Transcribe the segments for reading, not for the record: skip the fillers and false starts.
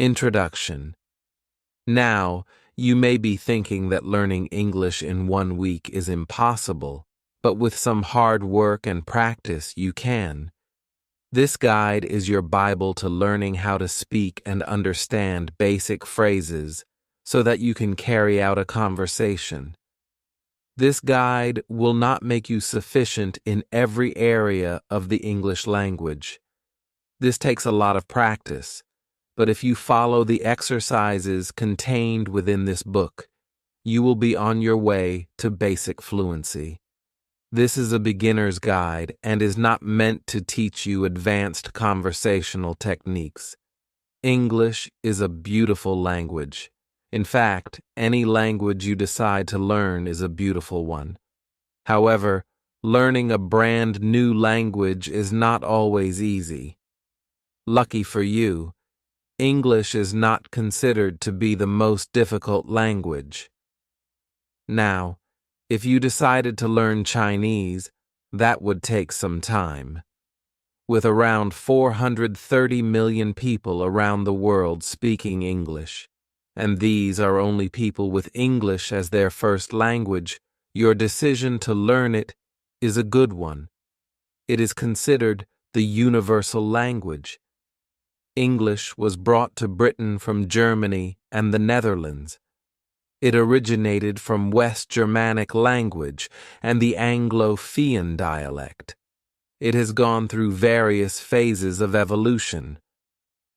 Introduction. Now, you may be thinking that learning English in 1 week is impossible, but with some hard work and practice, you can. This guide is your Bible to learning how to speak and understand basic phrases so that you can carry out a conversation. This guide will not make you sufficient in every area of the English language. This takes a lot of practice. But if you follow the exercises contained within this book, you will be on your way to basic fluency. This is a beginner's guide and is not meant to teach you advanced conversational techniques. English is a beautiful language. In fact, any language you decide to learn is a beautiful one. However, learning a brand new language is not always easy. Lucky for you, English is not considered to be the most difficult language. Now, if you decided to learn Chinese, that would take some time. With around 430 million people around the world speaking English, and these are only people with English as their first language, your decision to learn it is a good one. It is considered the universal language. English was brought to Britain from Germany and the Netherlands. It originated from West Germanic language and the Anglo-Fian dialect. It has gone through various phases of evolution.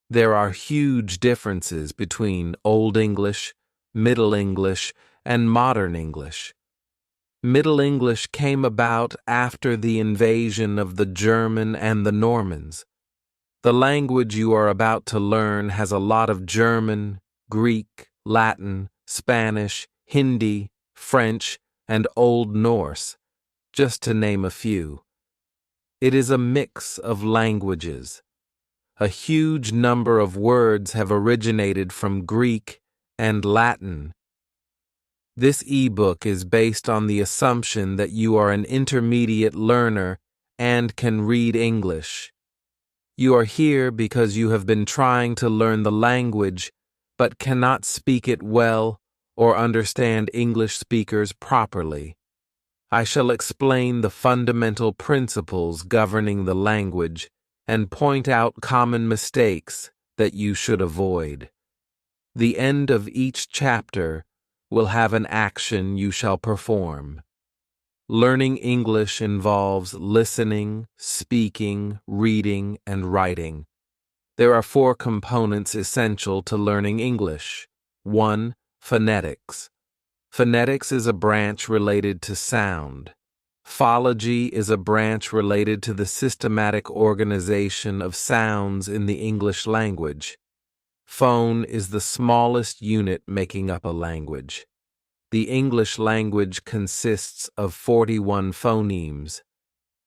There are huge differences between Old English, Middle English, and Modern English. Middle English came about after the invasion of the German and the Normans. The language you are about to learn has a lot of German, Greek, Latin, Spanish, Hindi, French, and Old Norse, just to name a few. It is a mix of languages. A huge number of words have originated from Greek and Latin. This ebook is based on the assumption that you are an intermediate learner and can read English. You are here because you have been trying to learn the language but cannot speak it well or understand English speakers properly. I shall explain the fundamental principles governing the language and point out common mistakes that you should avoid. The end of each chapter will have an action you shall perform. Learning English involves listening, speaking, reading, and writing. There are 4 components essential to learning English. 1. Phonetics. Phonetics is a branch related to sound. Phology is a branch related to the systematic organization of sounds in the English language. Phone is the smallest unit making up a language. The English language consists of 41 phonemes.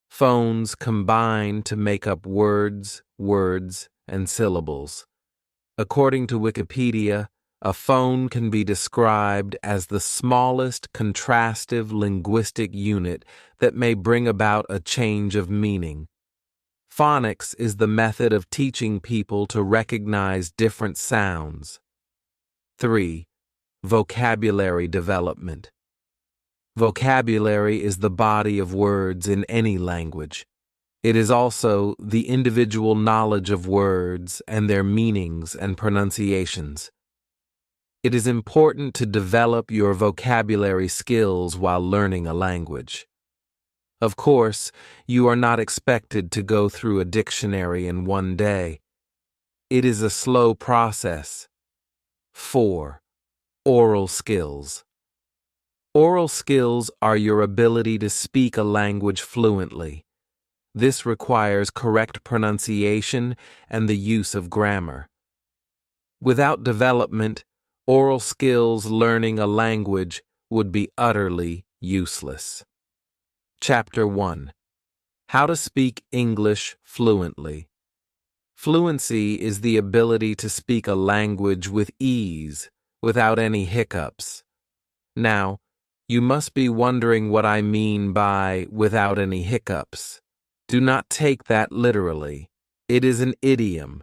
Phones combine to make up words, and syllables. According to Wikipedia, a phone can be described as the smallest contrastive linguistic unit that may bring about a change of meaning. Phonics is the method of teaching people to recognize different sounds. 3. Vocabulary development. Vocabulary is the body of words in any language. It is also the individual knowledge of words and their meanings and pronunciations. It is important to develop your vocabulary skills while learning a language. Of course, you are not expected to go through a dictionary in one day. It is a slow process. 4. Oral skills. Oral skills are your ability to speak a language fluently. This requires correct pronunciation and the use of grammar. Without development, oral skills learning a language would be utterly useless. Chapter 1. How to speak English fluently. Fluency is the ability to speak a language with ease, without any hiccups. Now, you must be wondering what I mean by without any hiccups. Do not take that literally. It is an idiom,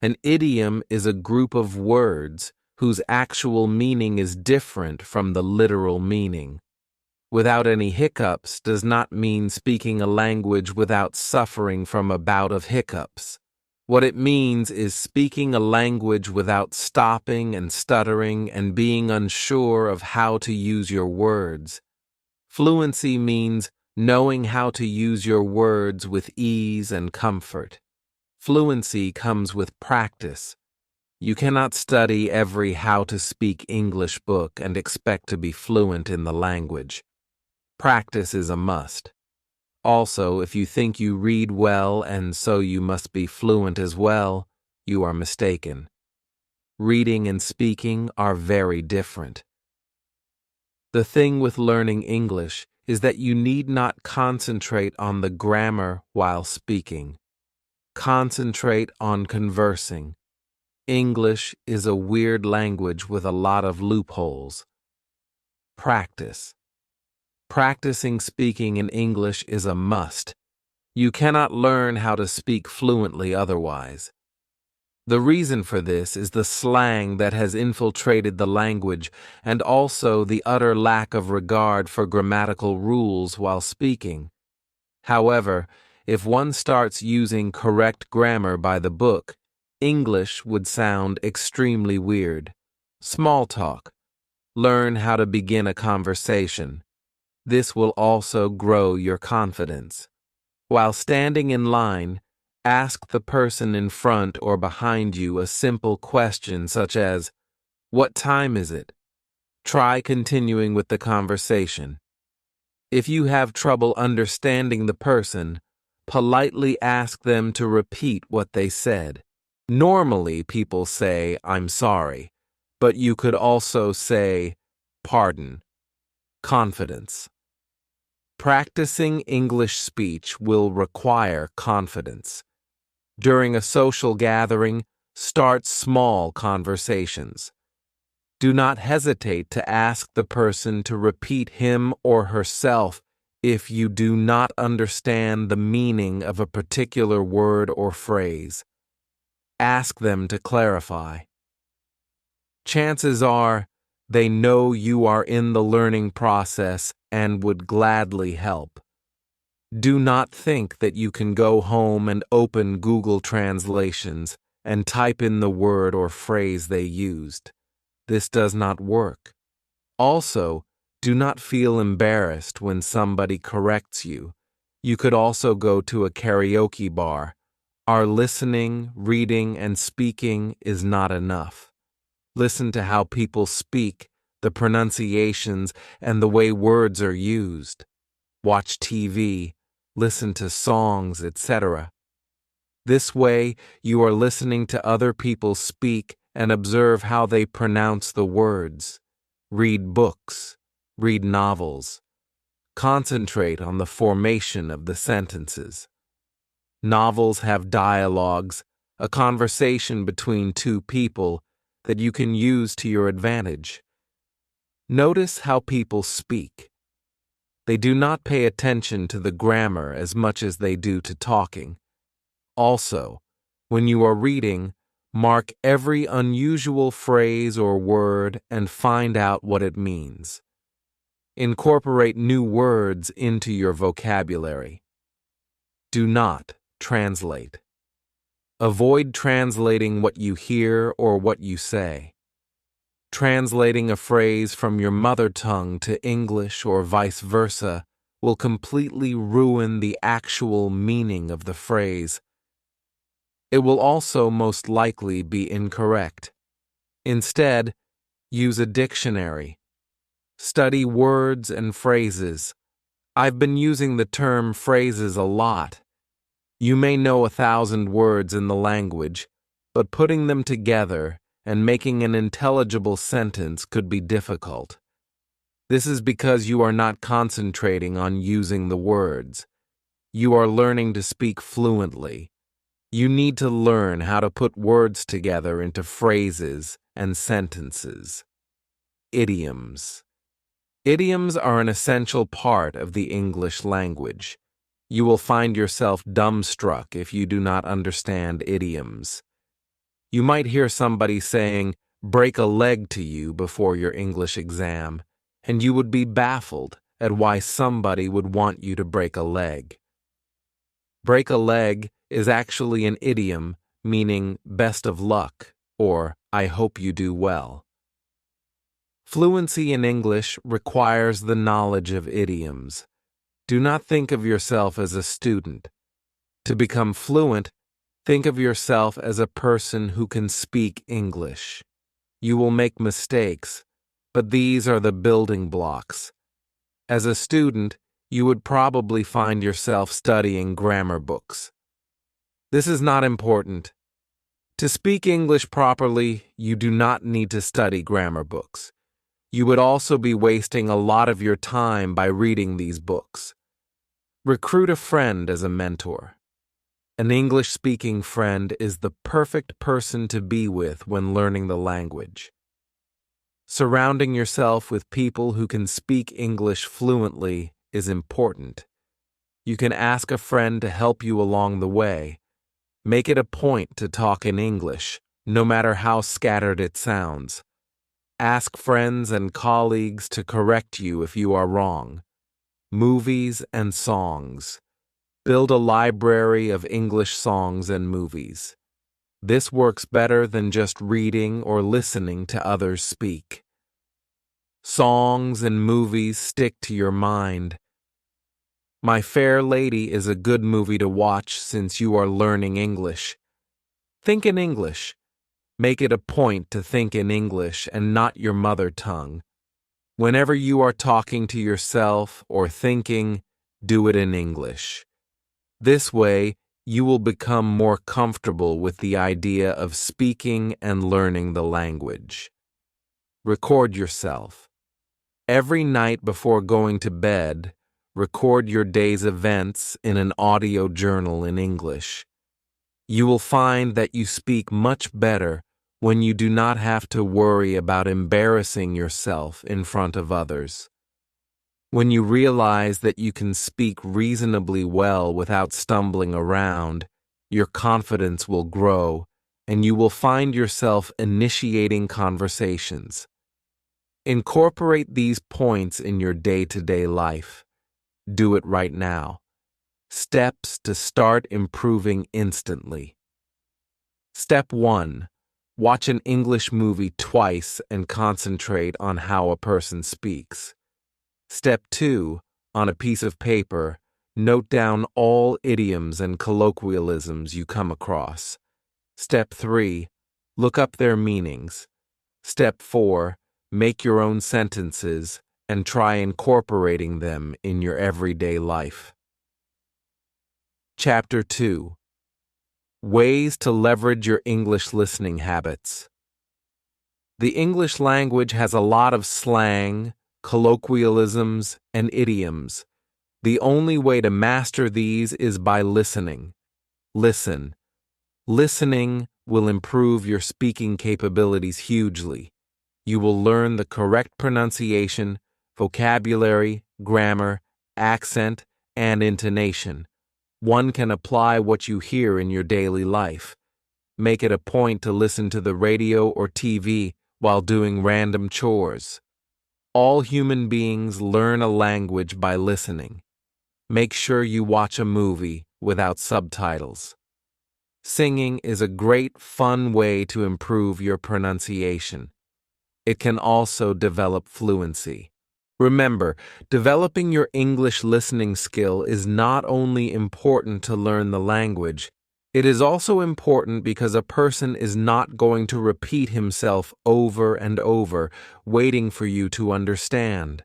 An idiom is a group of words whose actual meaning is different from the literal meaning. Without any hiccups does not mean speaking a language without suffering from a bout of hiccups. What it means is speaking a language without stopping and stuttering and being unsure of how to use your words. Fluency means knowing how to use your words with ease and comfort. Fluency comes with practice. You cannot study every How to Speak English book and expect to be fluent in the language. Practice is a must. Also, if you think you read well and so you must be fluent as well, you are mistaken. Reading and speaking are very different. The thing with learning English is that you need not concentrate on the grammar while speaking. Concentrate on conversing. English is a weird language with a lot of loopholes. Practice. Practicing speaking in English is a must. You cannot learn how to speak fluently otherwise. The reason for this is the slang that has infiltrated the language and also the utter lack of regard for grammatical rules while speaking. However, if one starts using correct grammar by the book, English would sound extremely weird. Small talk. Learn how to begin a conversation. This will also grow your confidence. While standing in line, ask the person in front or behind you a simple question such as, "What time is it?" Try continuing with the conversation. If you have trouble understanding the person, politely ask them to repeat what they said. Normally, people say, "I'm sorry," but you could also say, "Pardon." Confidence. Practicing English speech will require confidence. During a social gathering, start small conversations. Do not hesitate to ask the person to repeat him or herself if you do not understand the meaning of a particular word or phrase. Ask them to clarify. Chances are they know you are in the learning process and would gladly help. Do not think that you can go home and open Google Translations and type in the word or phrase they used. This does not work. Also, do not feel embarrassed when somebody corrects you. You could also go to a karaoke bar. Our listening, reading, and speaking is not enough. Listen to how people speak, the pronunciations, and the way words are used. Watch TV, listen to songs, etc. This way, you are listening to other people speak and observe how they pronounce the words. Read books, read novels. Concentrate on the formation of the sentences. Novels have dialogues, a conversation between two people that you can use to your advantage. Notice how people speak. They do not pay attention to the grammar as much as they do to talking. Also, when you are reading, mark every unusual phrase or word and find out what it means. Incorporate new words into your vocabulary. Do not translate. Avoid translating what you hear or what you say. Translating a phrase from your mother tongue to English or vice versa will completely ruin the actual meaning of the phrase. It will also most likely be incorrect. Instead, use a dictionary. Study words and phrases. I've been using the term phrases a lot. You may know 1,000 words in the language, but putting them together and making an intelligible sentence could be difficult. This is because you are not concentrating on using the words. You are learning to speak fluently. You need to learn how to put words together into phrases and sentences. Idioms. Idioms are an essential part of the English language. You will find yourself dumbstruck if you do not understand idioms. You might hear somebody saying, "break a leg" to you before your English exam, and you would be baffled at why somebody would want you to break a leg. Break a leg is actually an idiom meaning best of luck or I hope you do well. Fluency in English requires the knowledge of idioms. Do not think of yourself as a student. To become fluent, think of yourself as a person who can speak English. You will make mistakes, but these are the building blocks. As a student, you would probably find yourself studying grammar books. This is not important. To speak English properly, you do not need to study grammar books. You would also be wasting a lot of your time by reading these books. Recruit a friend as a mentor. An English-speaking friend is the perfect person to be with when learning the language. Surrounding yourself with people who can speak English fluently is important. You can ask a friend to help you along the way. Make it a point to talk in English, no matter how scattered it sounds. Ask friends and colleagues to correct you if you are wrong. Movies and songs. Build a library of English songs and movies. This works better than just reading or listening to others speak. Songs and movies stick to your mind. My Fair Lady is a good movie to watch since you are learning English. Think in English. Make it a point to think in English and not your mother tongue. Whenever you are talking to yourself or thinking, do it in English. This way, you will become more comfortable with the idea of speaking and learning the language. Record yourself. Every night before going to bed, record your day's events in an audio journal in English. You will find that you speak much better when you do not have to worry about embarrassing yourself in front of others. When you realize that you can speak reasonably well without stumbling around, your confidence will grow, and you will find yourself initiating conversations. Incorporate these points in your day-to-day life. Do it right now. Steps to start improving instantly. Step 1. Watch an English movie twice and concentrate on how a person speaks. Step 2. On a piece of paper, note down all idioms and colloquialisms you come across. Step 3. Look up their meanings. Step 4. Make your own sentences and try incorporating them in your everyday life. Chapter 2. Ways to leverage your English listening habits. The English language has a lot of slang, colloquialisms, and idioms. The only way to master these is by listening. Listen. Listening will improve your speaking capabilities hugely. You will learn the correct pronunciation, vocabulary, grammar, accent, and intonation. One can apply what you hear in your daily life. Make it a point to listen to the radio or TV while doing random chores. All human beings learn a language by listening. Make sure you watch a movie without subtitles. Singing is a great, fun way to improve your pronunciation. It can also develop fluency. Remember, developing your English listening skill is not only important to learn the language, it is also important because a person is not going to repeat himself over and over, waiting for you to understand.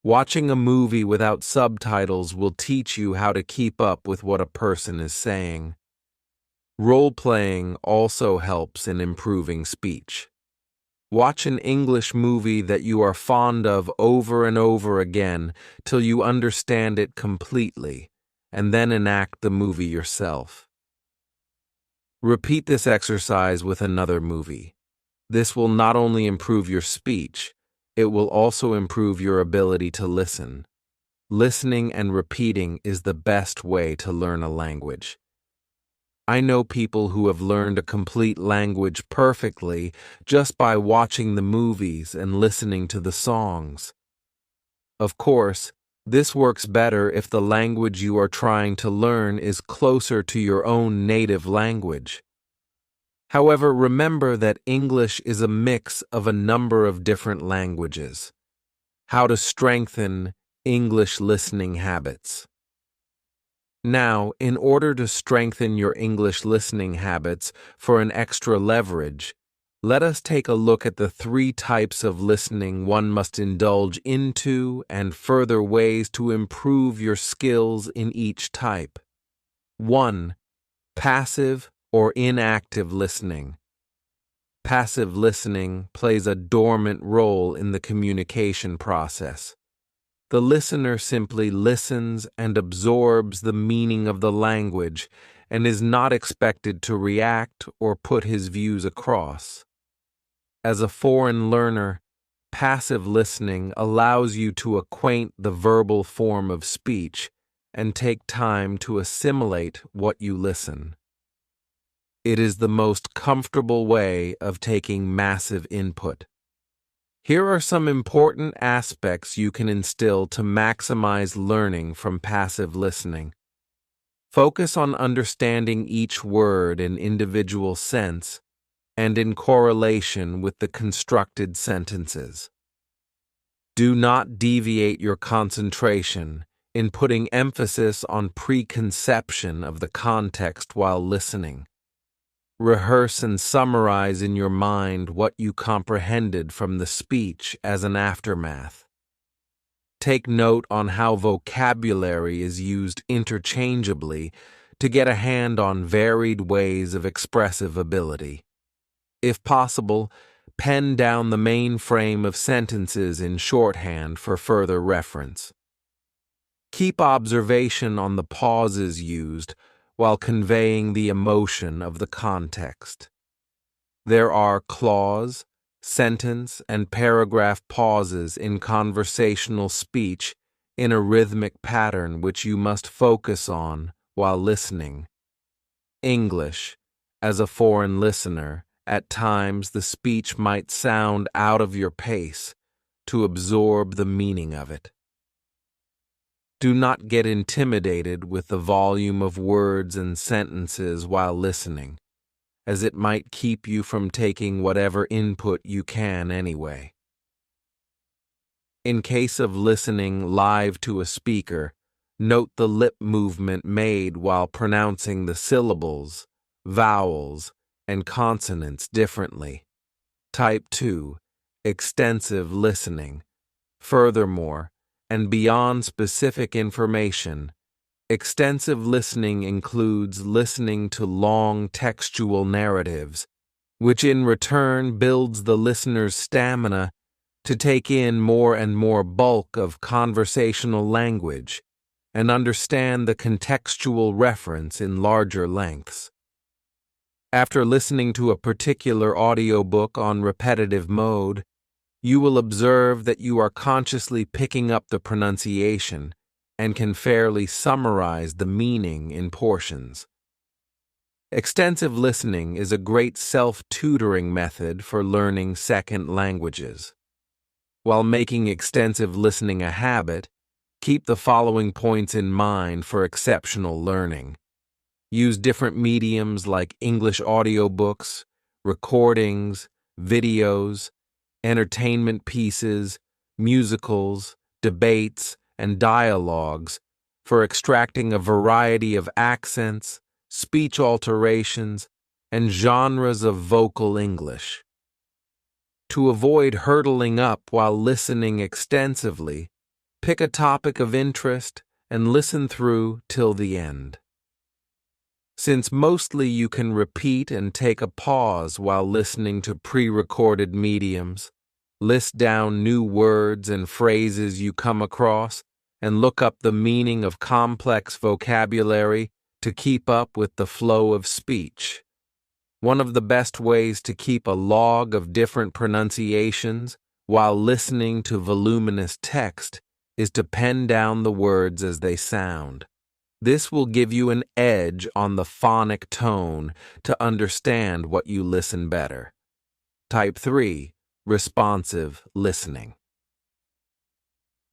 Watching a movie without subtitles will teach you how to keep up with what a person is saying. Role-playing also helps in improving speech. Watch an English movie that you are fond of over and over again till you understand it completely, and then enact the movie yourself. Repeat this exercise with another movie. This will not only improve your speech, it will also improve your ability to listen. Listening and repeating is the best way to learn a language. I know people who have learned a complete language perfectly just by watching the movies and listening to the songs. Of course, this works better if the language you are trying to learn is closer to your own native language. However, remember that English is a mix of a number of different languages. How to strengthen English listening habits. Now, in order to strengthen your English listening habits for an extra leverage, let us take a look at the 3 types of listening one must indulge into and further ways to improve your skills in each type. 1. Passive or inactive listening. Passive listening plays a dormant role in the communication process. The listener simply listens and absorbs the meaning of the language and is not expected to react or put his views across. As a foreign learner, passive listening allows you to acquaint the verbal form of speech and take time to assimilate what you listen. It is the most comfortable way of taking massive input. Here are some important aspects you can instill to maximize learning from passive listening. Focus on understanding each word in individual sense and in correlation with the constructed sentences. Do not deviate your concentration in putting emphasis on preconception of the context while listening. Rehearse and summarize in your mind what you comprehended from the speech as an aftermath. Take note on how vocabulary is used interchangeably to get a hand on varied ways of expressive ability. If possible, pen down the main frame of sentences in shorthand for further reference. Keep observation on the pauses used while conveying the emotion of the context. There are clause, sentence, and paragraph pauses in conversational speech in a rhythmic pattern which you must focus on while listening. English, as a foreign listener, at times the speech might sound out of your pace to absorb the meaning of it. Do not get intimidated with the volume of words and sentences while listening, as it might keep you from taking whatever input you can anyway. In case of listening live to a speaker, note the lip movement made while pronouncing the syllables, vowels, and consonants differently. Type 2. Extensive listening. Furthermore, and beyond specific information, extensive listening includes listening to long textual narratives, which in return builds the listener's stamina to take in more and more bulk of conversational language and understand the contextual reference in larger lengths. After listening to a particular audiobook on repetitive mode, you will observe that you are consciously picking up the pronunciation and can fairly summarize the meaning in portions. Extensive listening is a great self-tutoring method for learning second languages. While making extensive listening a habit, keep the following points in mind for exceptional learning. Use different mediums like English audiobooks, recordings, videos, entertainment pieces, musicals, debates, and dialogues for extracting a variety of accents, speech alterations, and genres of vocal English. To avoid hurtling up while listening extensively, pick a topic of interest and listen through till the end. Since mostly you can repeat and take a pause while listening to pre-recorded mediums, list down new words and phrases you come across, and look up the meaning of complex vocabulary to keep up with the flow of speech. One of the best ways to keep a log of different pronunciations while listening to voluminous text is to pen down the words as they sound. This will give you an edge on the phonic tone to understand what you listen better. Type 3. Responsive listening.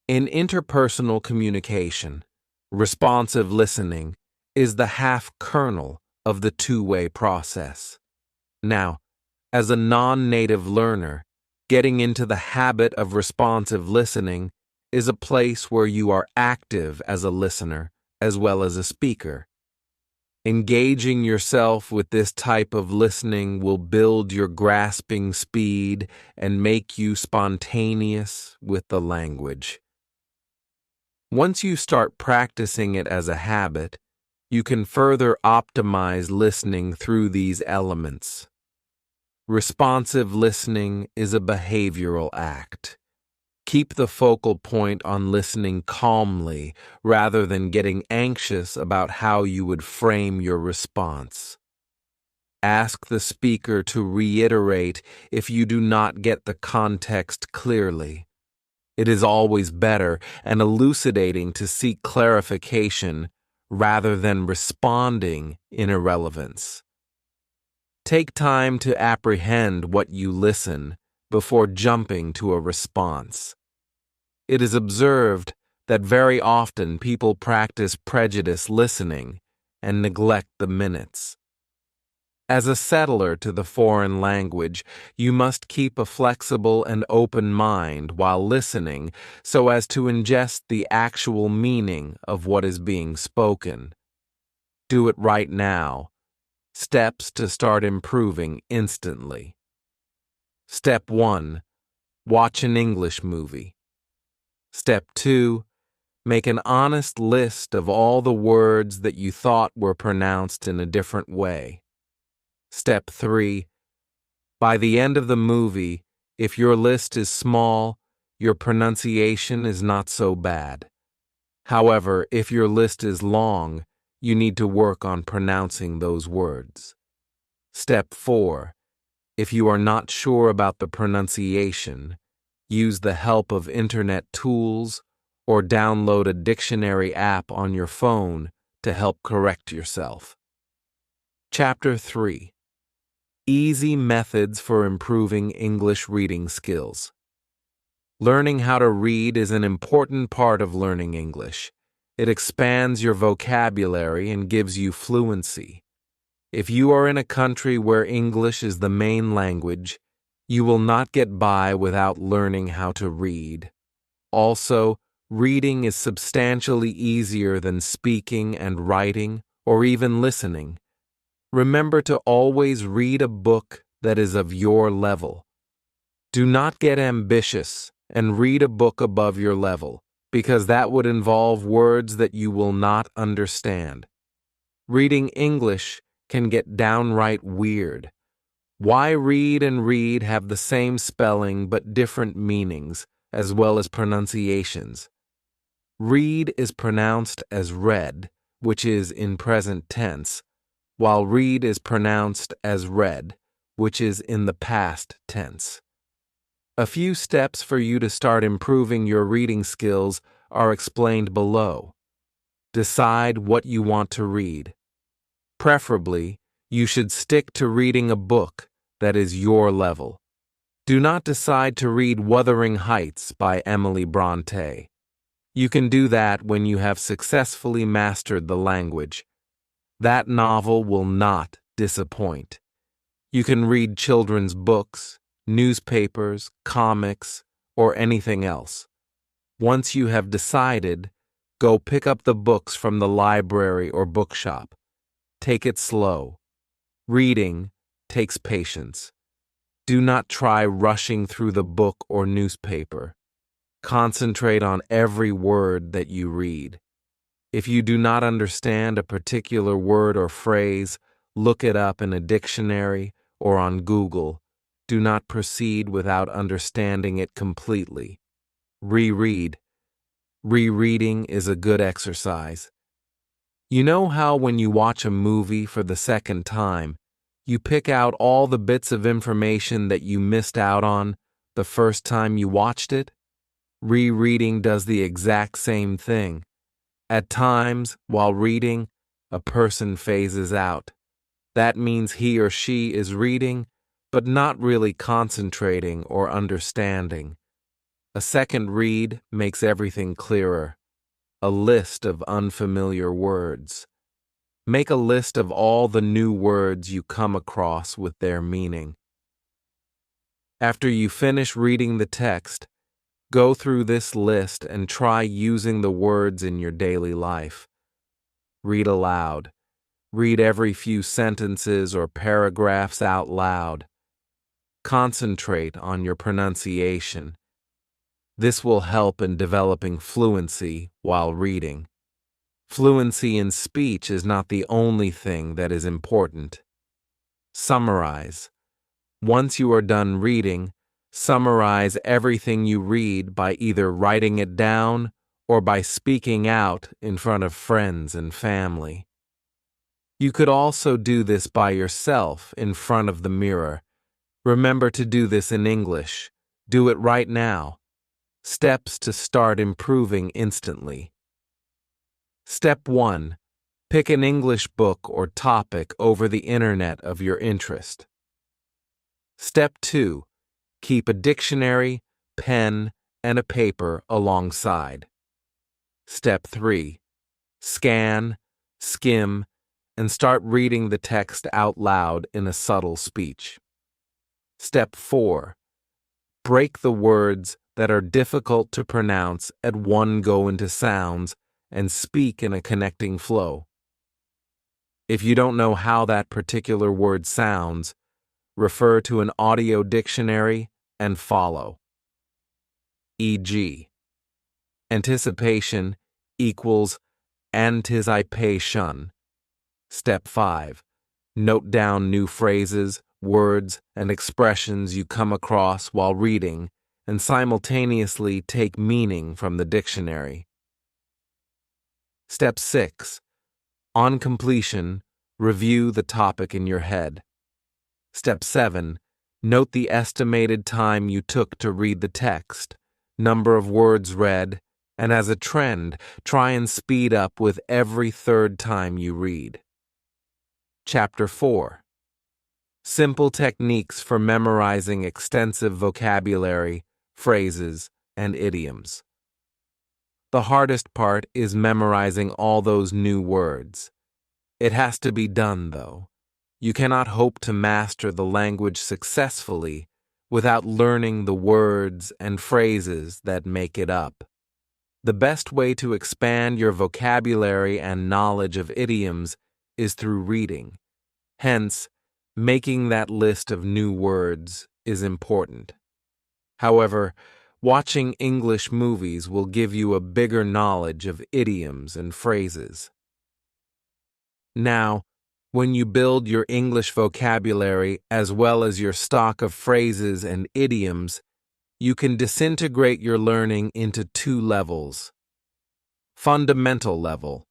In interpersonal communication, responsive listening is the half-kernel of the two-way process. Now, as a non-native learner, getting into the habit of responsive listening is a place where you are active as a listener as well as a speaker. Engaging yourself with this type of listening will build your grasping speed and make you spontaneous with the language. Once you start practicing it as a habit, you can further optimize listening through these elements. Responsive listening is a behavioral act. Keep the focal point on listening calmly rather than getting anxious about how you would frame your response. Ask the speaker to reiterate if you do not get the context clearly. It is always better and elucidating to seek clarification rather than responding in irrelevance. Take time to apprehend what you listen before jumping to a response. It is observed that very often people practice prejudice listening and neglect the minutes. As a settler to the foreign language, you must keep a flexible and open mind while listening so as to ingest the actual meaning of what is being spoken. Do it right now. Steps to start improving instantly. Step 1. Watch an English movie. Step 2. Make an honest list of all the words that you thought were pronounced in a different way. Step 3. By the end of the movie, if your list is small, your pronunciation is not so bad. However, if your list is long, you need to work on pronouncing those words. Step 4. If you are not sure about the pronunciation, use the help of internet tools or download a dictionary app on your phone to help correct yourself. Chapter 3. Easy methods for improving English reading skills. Learning how to read is an important part of learning English. It expands your vocabulary and gives you fluency. If you are in a country where English is the main language, you will not get by without learning how to read. Also, reading is substantially easier than speaking and writing or even listening. Remember to always read a book that is of your level. Do not get ambitious and read a book above your level, because that would involve words that you will not understand. Reading English can get downright weird. Why read and read have the same spelling but different meanings, as well as pronunciations. Read is pronounced as read, which is in present tense, while read is pronounced as read, which is in the past tense. A few steps for you to start improving your reading skills are explained below. Decide what you want to read. Preferably, you should stick to reading a book that is your level. Do not decide to read Wuthering Heights by Emily Bronte. You can do that when you have successfully mastered the language. That novel will not disappoint. You can read children's books, newspapers, comics, or anything else. Once you have decided, go pick up the books from the library or bookshop. Take it slow. Reading takes patience. Do not try rushing through the book or newspaper. Concentrate on every word that you read. If you do not understand a particular word or phrase, look it up in a dictionary or on Google. Do not proceed without understanding it completely. Reread. Rereading is a good exercise. You know how when you watch a movie for the second time, you pick out all the bits of information that you missed out on the first time you watched it? Rereading does the exact same thing. At times, while reading, a person phases out. That means he or she is reading, but not really concentrating or understanding. A second read makes everything clearer. A list of unfamiliar words. Make a list of all the new words you come across with their meaning. After you finish reading the text, go through this list and try using the words in your daily life. Read aloud. Read every few sentences or paragraphs out loud. Concentrate on your pronunciation. This will help in developing fluency while reading. Fluency in speech is not the only thing that is important. Summarize. Once you are done reading, summarize everything you read by either writing it down or by speaking out in front of friends and family. You could also do this by yourself in front of the mirror. Remember to do this in English. Do it right now. Steps to start improving instantly. Step 1. Pick an English book or topic over the internet of your interest. Step 2. Keep a dictionary, pen, and a paper alongside. Step 3. Scan, skim, and start reading the text out loud in a subtle speech. Step 4. Break the words that are difficult to pronounce at one go into sounds and speak in a connecting flow. If you don't know how that particular word sounds, refer to an audio dictionary and follow. E.g., anticipation equals anticipation. Step 5. Note down new phrases, words, and expressions you come across while reading, and simultaneously take meaning from the dictionary. Step 6. On completion, review the topic in your head. Step 7. Note the estimated time you took to read the text, number of words read, and as a trend, try and speed up with every third time you read. Chapter 4. Simple techniques for memorizing extensive vocabulary, phrases, and idioms. The hardest part is memorizing all those new words. It has to be done, though. You cannot hope to master the language successfully without learning the words and phrases that make it up. The best way to expand your vocabulary and knowledge of idioms is through reading. Hence, making that list of new words is important. However, watching English movies will give you a bigger knowledge of idioms and phrases. Now, when you build your English vocabulary as well as your stock of phrases and idioms, you can disintegrate your learning into 2 levels. Fundamental level.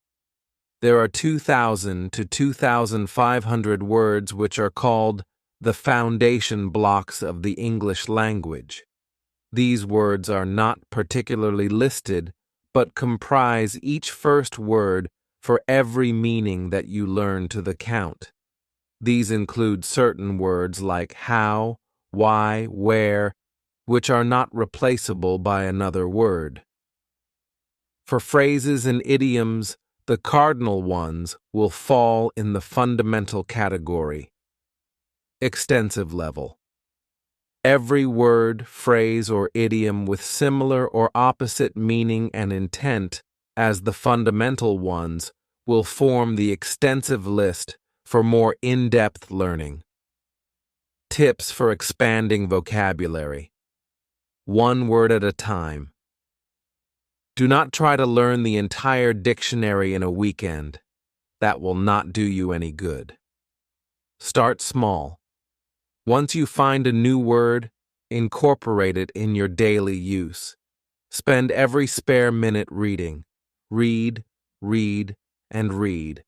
There are 2,000 to 2,500 words which are called the foundation blocks of the English language. These words are not particularly listed, but comprise each first word for every meaning that you learn to the count. These include certain words like how, why, where, which are not replaceable by another word. For phrases and idioms, the cardinal ones will fall in the fundamental category. Extensive level. Every word, phrase, or idiom with similar or opposite meaning and intent as the fundamental ones will form the extensive list for more in-depth learning. Tips for expanding vocabulary. 1 word at a time. Do not try to learn the entire dictionary in a weekend. That will not do you any good. Start small. Once you find a new word, incorporate it in your daily use. Spend every spare minute reading. Read, read, and read.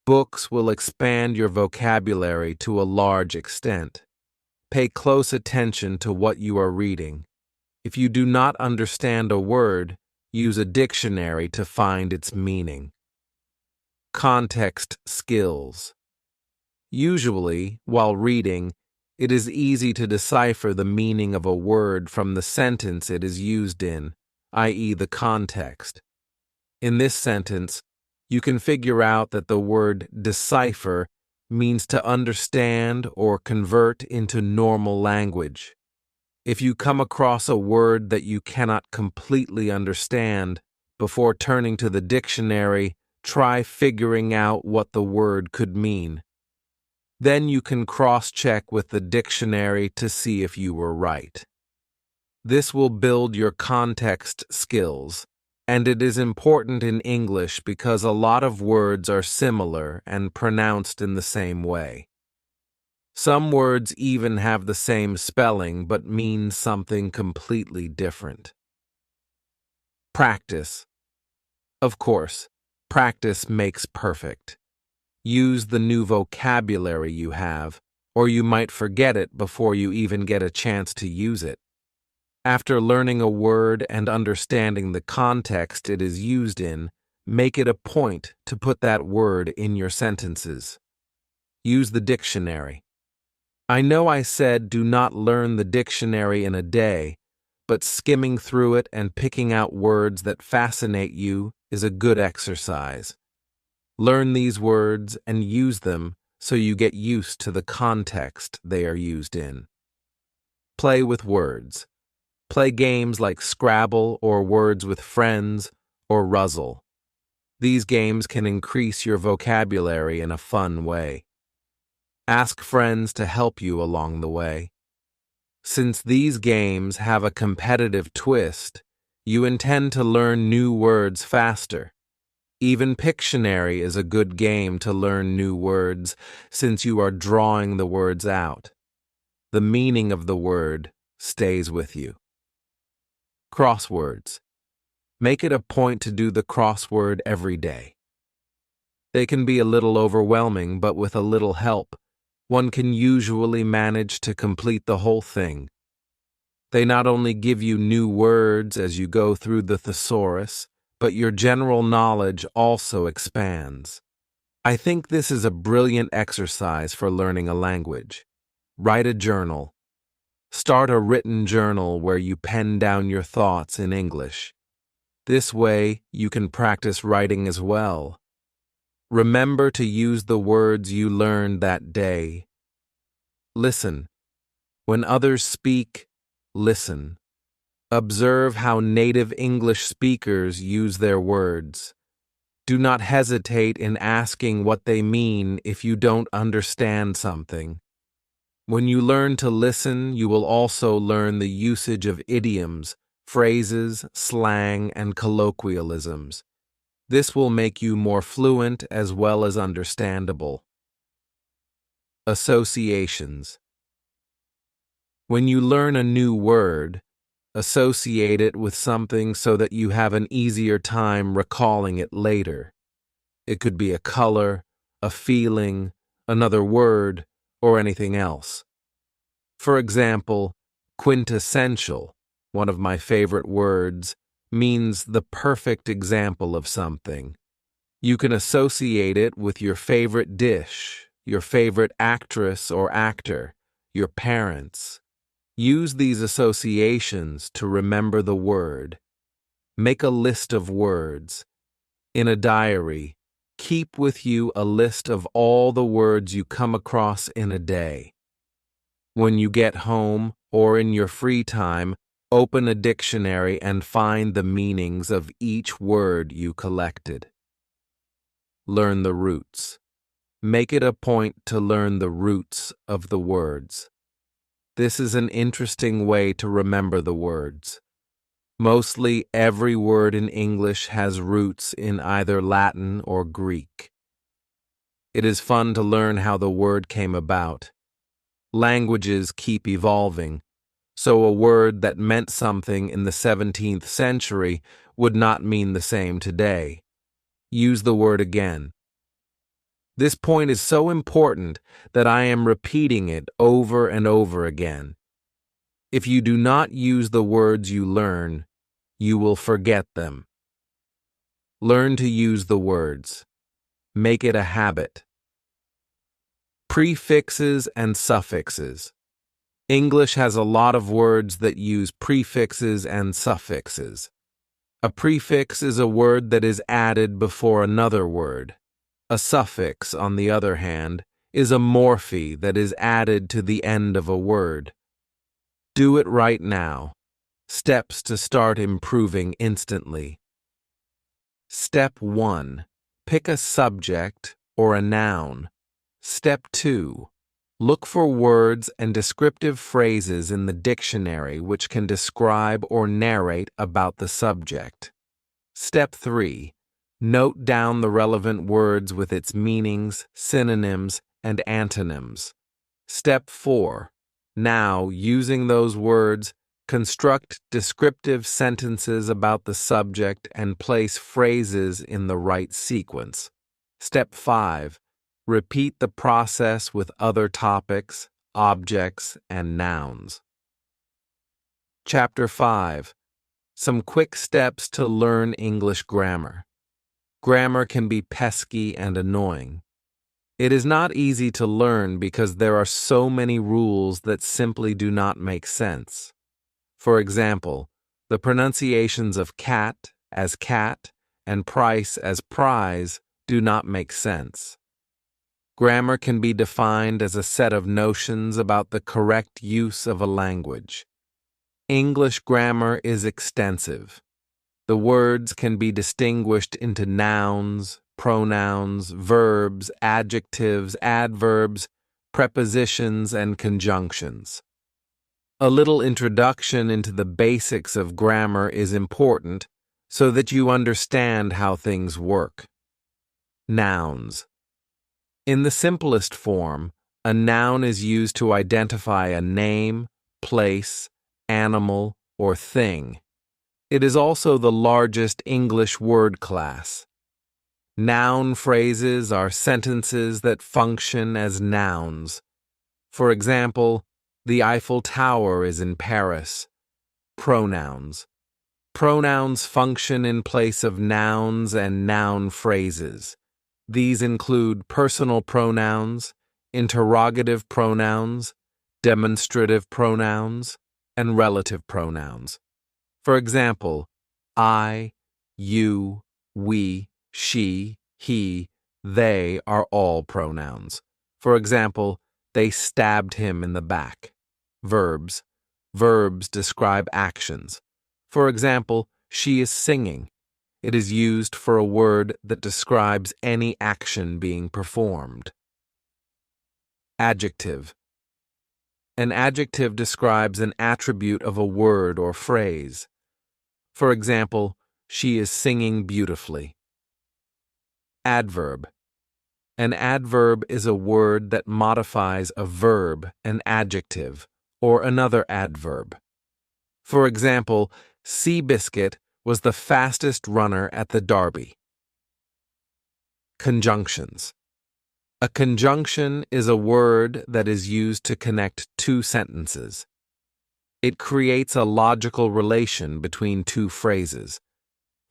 Books will expand your vocabulary to a large extent. Pay close attention to what you are reading. If you do not understand a word, Use a dictionary to find its meaning. Context skills. Usually, while reading, it is easy to decipher the meaning of a word from the sentence it is used in, i.e., the context. In this sentence, you can figure out that the word decipher means to understand or convert into normal language. If you come across a word that you cannot completely understand, before turning to the dictionary, try figuring out what the word could mean. Then you can cross-check with the dictionary to see if you were right. This will build your context skills, and it is important in English because a lot of words are similar and pronounced in the same way. Some words even have the same spelling but mean something completely different. Practice. Of course, practice makes perfect. Use the new vocabulary you have, or you might forget it before you even get a chance to use it. After learning a word and understanding the context it is used in, make it a point to put that word in your sentences. Use the dictionary. I know I said do not learn the dictionary in a day, but skimming through it and picking out words that fascinate you is a good exercise. Learn these words and use them so you get used to the context they are used in. Play with words. Play games like Scrabble or Words with Friends or Ruzzle. These games can increase your vocabulary in a fun way. Ask friends to help you along the way. Since these games have a competitive twist, you intend to learn new words faster. Even Pictionary is a good game to learn new words since you are drawing the words out. The meaning of the word stays with you. Crosswords. Make it a point to do the crossword every day. They can be a little overwhelming, but with a little help, one can usually manage to complete the whole thing. They not only give you new words as you go through the thesaurus, but your general knowledge also expands. I think this is a brilliant exercise for learning a language. Write a journal. Start a written journal where you pen down your thoughts in English. This way, you can practice writing as well. Remember to use the words you learned that day. Listen. When others speak, listen. Observe how native English speakers use their words. Do not hesitate in asking what they mean if you don't understand something. When you learn to listen, you will also learn the usage of idioms, phrases, slang, and colloquialisms. This will make you more fluent as well as understandable. Associations. When you learn a new word, associate it with something so that you have an easier time recalling it later. It could be a color, a feeling, another word, or anything else. For example, quintessential, one of my favorite words, means the perfect example of something. You can associate it with your favorite dish, your favorite actress or actor, your parents. Use these associations to remember the word. Make a list of words. In a diary, keep with you a list of all the words you come across in a day. When you get home or in your free time, open a dictionary and find the meanings of each word you collected. Learn the roots. Make it a point to learn the roots of the words. This is an interesting way to remember the words. Mostly every word in English has roots in either Latin or Greek. It is fun to learn how the word came about. Languages keep evolving, so a word that meant something in the 17th century would not mean the same today. Use the word again. This point is so important that I am repeating it over and over again. If you do not use the words you learn, you will forget them. Learn to use the words. Make it a habit. Prefixes and suffixes. English has a lot of words that use prefixes and suffixes. A prefix is a word that is added before another word. A suffix, on the other hand, is a morphe that is added to the end of a word. Do it right now. Steps to start improving instantly. Step 1. Pick a subject or a noun. Step 2. Look for words and descriptive phrases in the dictionary which can describe or narrate about the subject. Step 3. Note down the relevant words with its meanings, synonyms, and antonyms. Step 4. Now, using those words, construct descriptive sentences about the subject and place phrases in the right sequence. Step 5. Repeat the process with other topics, objects, and nouns. Chapter 5. Some quick steps to learn English grammar. Grammar can be pesky and annoying. It is not easy to learn because there are so many rules that simply do not make sense. For example, the pronunciations of cat as cat and price as prize do not make sense. Grammar can be defined as a set of notions about the correct use of a language. English grammar is extensive. The words can be distinguished into nouns, pronouns, verbs, adjectives, adverbs, prepositions, and conjunctions. A little introduction into the basics of grammar is important so that you understand how things work. Nouns. In the simplest form, a noun is used to identify a name, place, animal, or thing. It is also the largest English word class. Noun phrases are sentences that function as nouns. For example, the Eiffel Tower is in Paris. Pronouns. Pronouns function in place of nouns and noun phrases. These include personal pronouns, interrogative pronouns, demonstrative pronouns, and relative pronouns. For example, I, you, we, she, he, they are all pronouns. For example, they stabbed him in the back. Verbs. Verbs describe actions. For example, she is singing. It is used for a word that describes any action being performed. Adjective. An adjective describes an attribute of a word or phrase. For example, she is singing beautifully. Adverb. An adverb is a word that modifies a verb, an adjective, or another adverb. For example, Seabiscuit was the fastest runner at the Derby. Conjunctions. A conjunction is a word that is used to connect two sentences. It creates a logical relation between two phrases.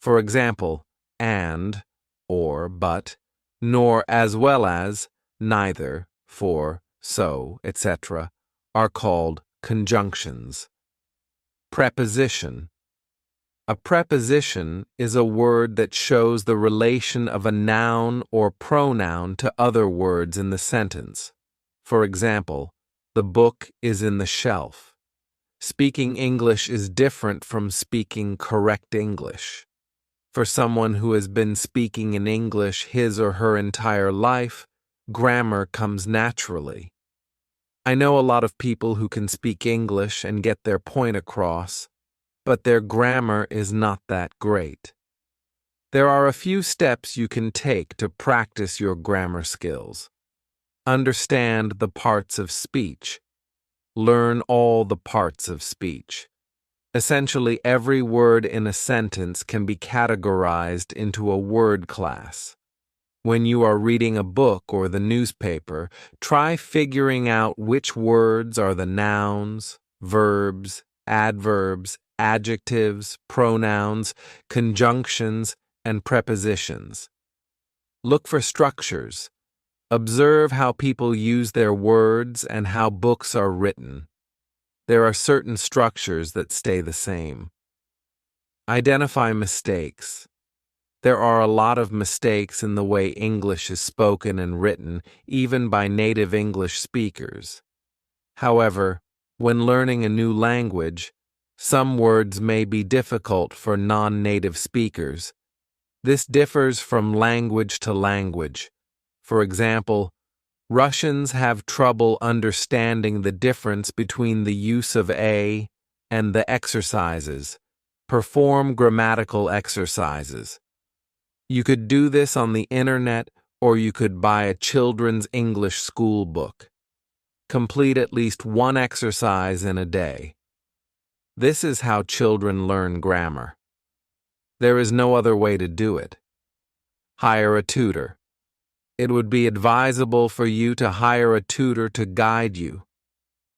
For example, and, or, but, nor, as well as, neither, for, so, etc., are called conjunctions. Preposition. A preposition is a word that shows the relation of a noun or pronoun to other words in the sentence. For example, the book is in the shelf. Speaking English is different from speaking correct English. For someone who has been speaking in English his or her entire life, grammar comes naturally. I know a lot of people who can speak English and get their point across, but their grammar is not that great. There are a few steps you can take to practice your grammar skills. Understand the parts of speech. Learn all the parts of speech. Essentially, every word in a sentence can be categorized into a word class. When you are reading a book or the newspaper, try figuring out which words are the nouns, verbs, adverbs, adjectives, pronouns, conjunctions, and prepositions. Look for structures. Observe how people use their words and how books are written. There are certain structures that stay the same. Identify mistakes. There are a lot of mistakes in the way English is spoken and written, even by native English speakers. However, when learning a new language, some words may be difficult for non-native speakers. This differs from language to language. For example, Russians have trouble understanding the difference between the use of a and the exercises. Perform grammatical exercises. You could do this on the internet, or you could buy a children's English school book. Complete at least one exercise in a day. This is how children learn grammar. There is no other way to do it. Hire a tutor. It would be advisable for you to hire a tutor to guide you.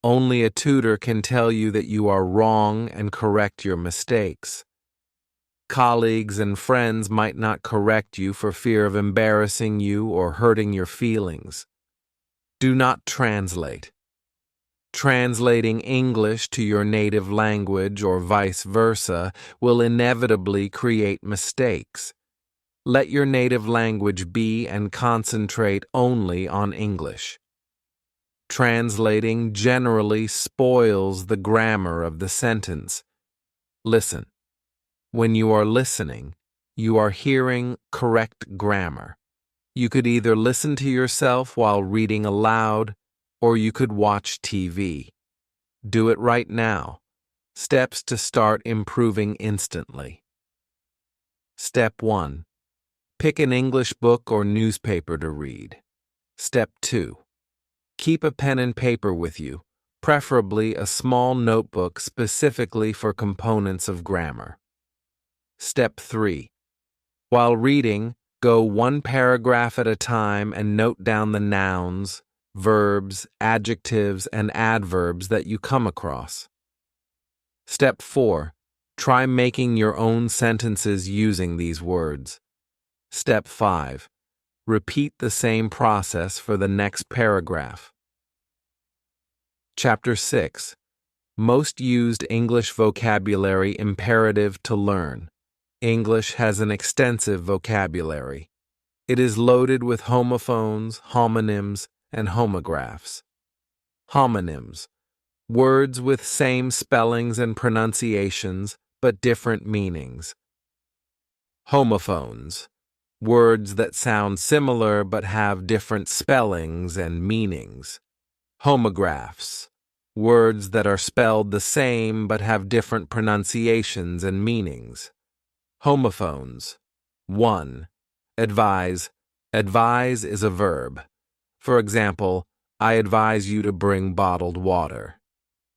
Only a tutor can tell you that you are wrong and correct your mistakes. Colleagues and friends might not correct you for fear of embarrassing you or hurting your feelings. Do not translate. Translating English to your native language or vice versa will inevitably create mistakes. Let your native language be and concentrate only on English. Translating generally spoils the grammar of the sentence. Listen. When you are listening, you are hearing correct grammar. You could either listen to yourself while reading aloud, or you could watch TV. Do it right now. Steps to start improving instantly. Step 1. Pick an English book or newspaper to read. Step 2. Keep a pen and paper with you, preferably a small notebook specifically for components of grammar. Step 3. While reading, go one paragraph at a time and note down the nouns, verbs, adjectives, and adverbs that you come across. Step 4. Try making your own sentences using these words. Step 5. Repeat the same process for the next paragraph. Chapter 6. Most used English vocabulary imperative to learn. English has an extensive vocabulary. It is loaded with homophones, homonyms, and homographs. Homonyms. Words with same spellings and pronunciations, but different meanings. Homophones. Words that sound similar but have different spellings and meanings. Homographs. Words that are spelled the same but have different pronunciations and meanings. Homophones. 1. Advise. Advise is a verb. For example, I advise you to bring bottled water.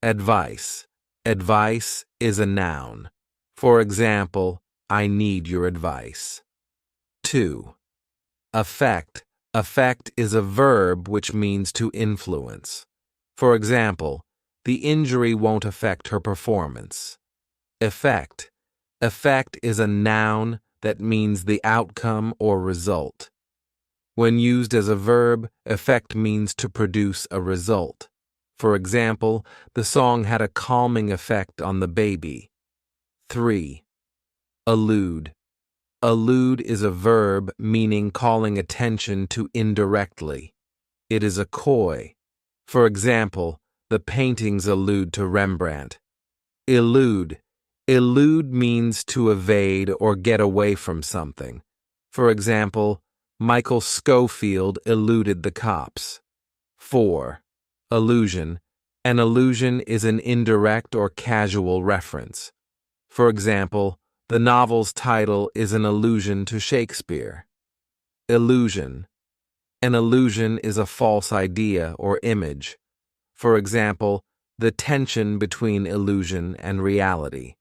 Advice. Advice is a noun. For example, I need your advice. 2. Affect. Affect is a verb which means to influence. For example, the injury won't affect her performance. Effect. Effect is a noun that means the outcome or result. When used as a verb, effect means to produce a result. For example, the song had a calming effect on the baby. 3. Allude. Allude is a verb meaning calling attention to indirectly. It is a coy. For example, the paintings allude to Rembrandt. Elude. Elude means to evade or get away from something. For example, Michael Scofield eluded the cops. 4. Allusion. An allusion is an indirect or casual reference. For example, the novel's title is an allusion to Shakespeare. Illusion. An illusion is a false idea or image. For example, the tension between illusion and reality.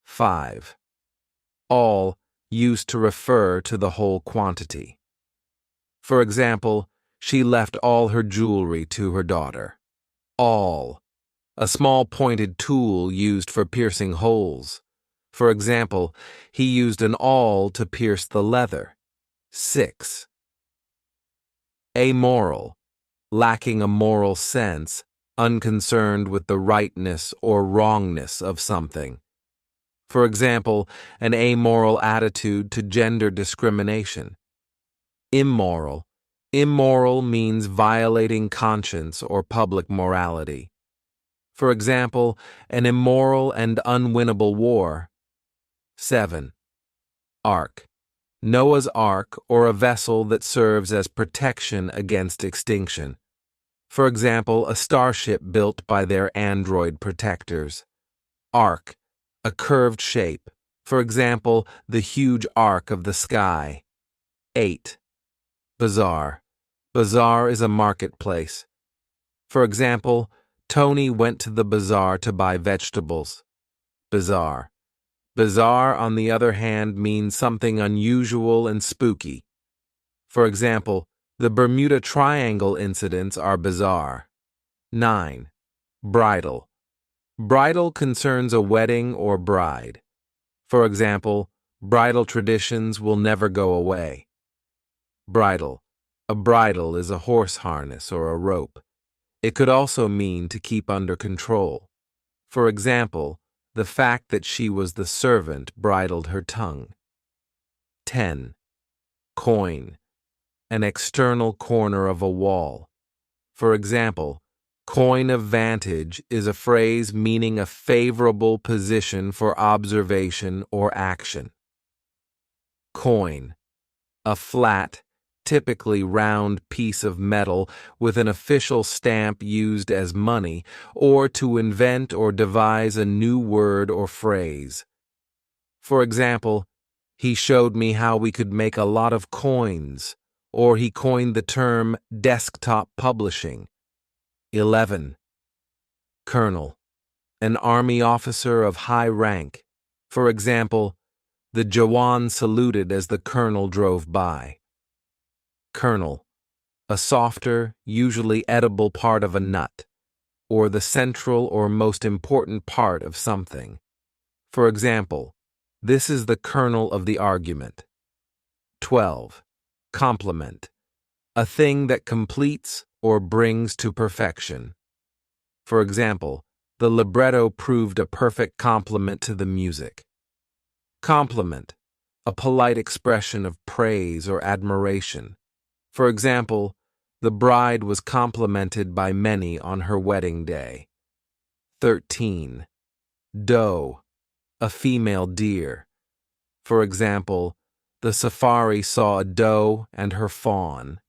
5. All, used to refer to the whole quantity. For example, she left all her jewelry to her daughter. All. A small pointed tool used for piercing holes. For example, he used an awl to pierce the leather. 6. Amoral, lacking a moral sense, unconcerned with the rightness or wrongness of something. For example, an amoral attitude to gender discrimination. Immoral. Immoral means violating conscience or public morality. For example, an immoral and unwinnable war. 7. Ark. Noah's Ark, or a vessel that serves as protection against extinction. For example, a starship built by their android protectors. Arc, a curved shape. For example, the huge arc of the sky. 8. Bazaar. Bazaar is a marketplace. For example, Tony went to the bazaar to buy vegetables. Bizarre. Bizarre, on the other hand, means something unusual and spooky. For example, the Bermuda Triangle incidents are bizarre. 9. Bridal. Bridal concerns a wedding or bride. For example, bridal traditions will never go away. Bridle. A bridle is a horse harness or a rope. It could also mean to keep under control. For example, the fact that she was the servant bridled her tongue. 10. Coin. An external corner of a wall. For example, coign of vantage is a phrase meaning a favorable position for observation or action. Coin. A flat, typically round piece of metal with an official stamp used as money or to invent or devise a new word or phrase. For example, he showed me how we could make a lot of coins, or he coined the term desktop publishing. 11. Colonel. An army officer of high rank. For example, the Jawan saluted as the colonel drove by. Kernel. A softer, usually edible part of a nut, or the central or most important part of something. For example, this is the kernel of the argument. 12. Complement. A thing that completes or brings to perfection. For example, the libretto proved a perfect complement to the music. Compliment. A polite expression of praise or admiration. For example, the bride was complimented by many on her wedding day. 13. Doe. A female deer. For example, the safari saw a doe and her fawn.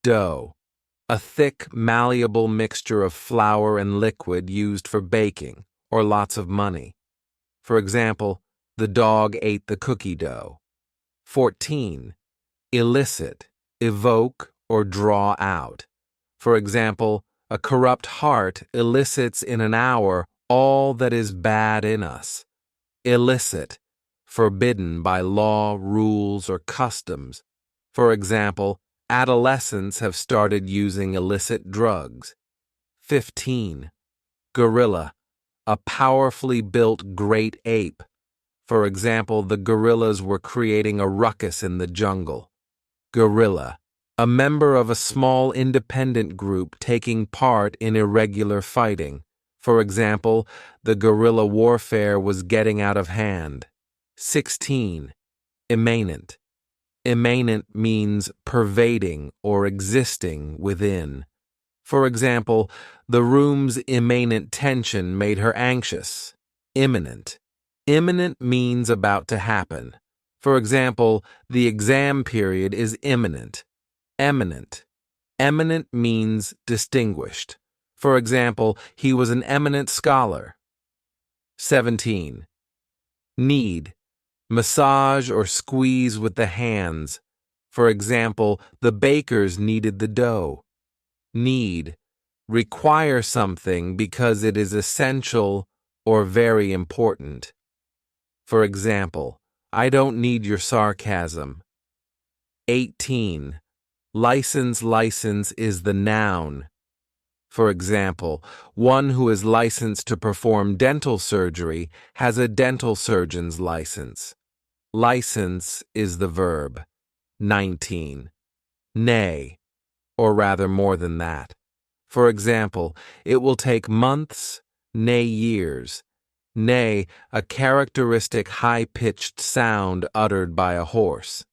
Dough. A thick, malleable mixture of flour and liquid used for baking, or lots of money. For example, the dog ate the cookie dough. 14. Elicit. Evoke or draw out. For example, a corrupt heart elicits in an hour all that is bad in us. Illicit. Forbidden by law, rules, or customs. For example, adolescents have started using illicit drugs. 15. Gorilla. A powerfully built great ape. For example, the gorillas were creating a ruckus in the jungle. Guerrilla. A member of a small independent group taking part in irregular fighting. For example, the guerrilla warfare was getting out of hand. 16. Immanent. Immanent means pervading or existing within. For example, the room's immanent tension made her anxious. Imminent. Imminent means about to happen. For example, the exam period is imminent. Eminent. Eminent means distinguished. For example, he was an eminent scholar. 17. Knead. Massage or squeeze with the hands. For example, the bakers kneaded the dough. Need. Require something because it is essential or very important. For example, I don't need your sarcasm. 18. License is the noun. For example, one who is licensed to perform dental surgery has a dental surgeon's license. License is the verb. 19. Nay, or rather more than that. For example, it will take months, nay years. Nay, a characteristic high-pitched sound uttered by a horse.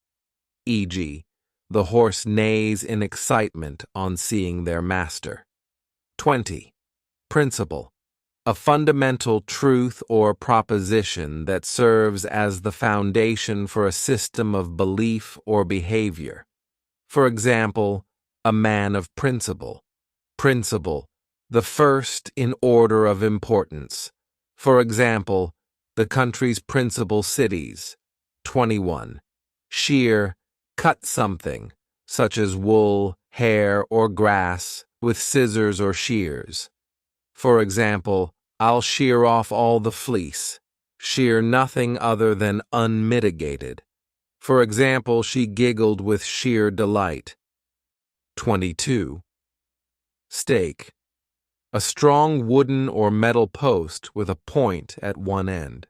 E.g., the horse neighs in excitement on seeing their master. 20. Principle. A fundamental truth or proposition that serves as the foundation for a system of belief or behavior. For example, a man of principle. Principle, the first in order of importance. For example, the country's principal cities. 21. Shear, cut something, such as wool, hair, or grass, with scissors or shears. For example, I'll shear off all the fleece. Shear nothing other than unmitigated. For example, she giggled with sheer delight. 22. Stake. A strong wooden or metal post with a point at one end.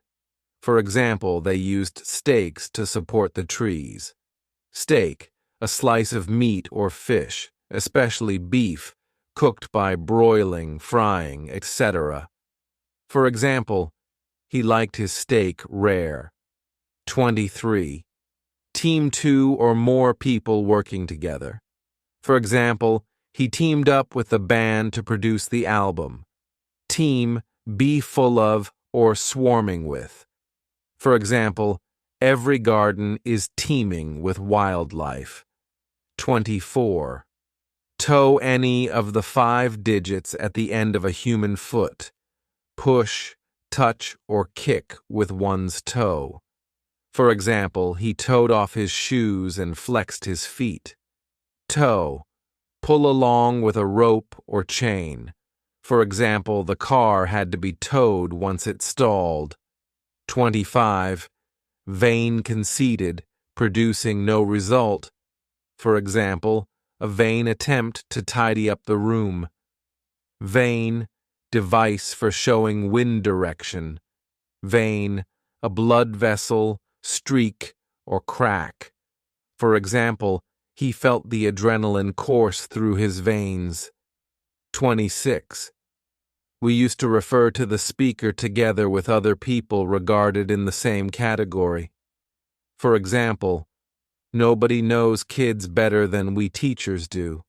For example, they used stakes to support the trees. Steak, a slice of meat or fish, especially beef, cooked by broiling, frying, etc. For example, he liked his steak rare. 23. Team two or more people working together. For example, he teamed up with the band to produce the album. Team, be full of or swarming with. For example, every garden is teeming with wildlife. 24. Toe any of the 5 digits at the end of a human foot. Push, touch, or kick with one's toe. For example, he toed off his shoes and flexed his feet. Tow. Pull along with a rope or chain. For example, the car had to be towed once it stalled. 25. Vain conceited, producing no result. For example, a vain attempt to tidy up the room. Vein, device for showing wind direction. Vein, a blood vessel, streak, or crack. For example, he felt the adrenaline course through his veins. 26. We used to refer to the speaker together with other people regarded in the same category. For example, nobody knows kids better than we teachers do.